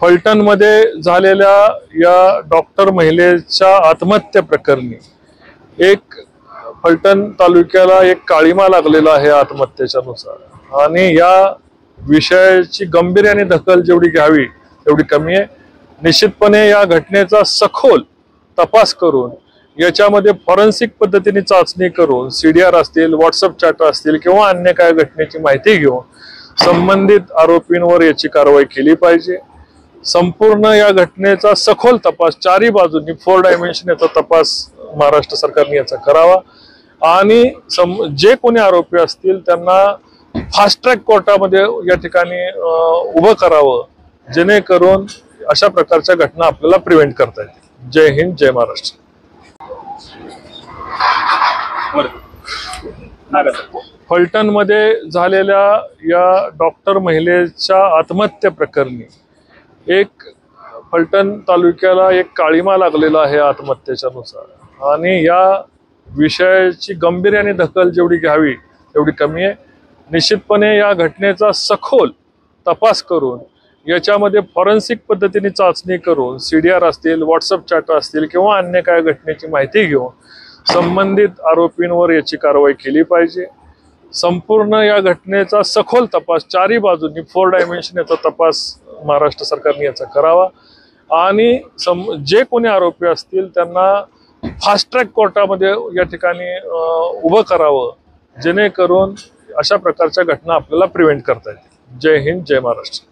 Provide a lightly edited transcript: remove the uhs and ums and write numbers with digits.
फलटणमध्ये झालेल्या या डॉक्टर महिलेच्या आत्महत्या प्रकरणी एक फलटण तालुक्याला एक काळिमा लागलेला आहे आत्महत्येच्या नुसार, आणि या विषयाची गांभीर्याने दखल जेवढी घ्यावी तेवढी कमी आहे। निश्चितपणे या घटनेचा सखोल तपास करून याच्यामध्ये फॉरेन्सिक पद्धतीने चाचणी करून सीडीआर असतील, व्हॉट्सअप चॅट असतील किंवा अन्य काय घटनेची माहिती घेऊन संबंधित आरोपींवर याची कारवाई केली पाहिजे। संपूर्ण या घटनेचा सखोल तपास चारही बाजूंनी 4 डायमेन्शन याचा तपास महाराष्ट्र सरकारने याचा करावा, आणि जे कोणी आरोपी असतील त्यांना फास्ट ट्रॅक कोर्टामध्ये या ठिकाणी उभं करावं, जेणेकरून अशा प्रकारच्या घटना आपल्याला प्रिव्हेंट करता येतील। जय हिंद, जय महाराष्ट्र। फलटणमध्ये झालेल्या या डॉक्टर महिलेच्या आत्महत्या प्रकरणी एक फलटण तालुक्याला एक काळिमा लागलेला आहे आत्महत्येच्या नुसार, आणि या विषयाची गांभीर्याने दखल जेवढी घ्यावी तेवढी कमी आहे। निश्चितपणे या घटनेचा सखोल तपास करून याच्यामध्ये फॉरेन्सिक पद्धतीने चाचणी करून सीडीआर असतील, व्हॉट्सअप चॅट असतील किंवा अन्य काय घटनेची माहिती घेऊन संबंधित आरोपींवर याची कारवाई केली पाहिजे। संपूर्ण या घटनेचा सखोल तपास चारही बाजूंनी 4 डायमेन्शन याचा तपास महाराष्ट्र सरकारने याचा करावा, आणि जे कोणी आरोपी असतील त्यांना फास्ट ट्रॅक कोर्टामध्ये या ठिकाणी उभं करावं, जेणेकरून अशा प्रकारच्या घटना आपल्याला प्रिव्हेंट करता येतील। जय हिंद, जय महाराष्ट्र।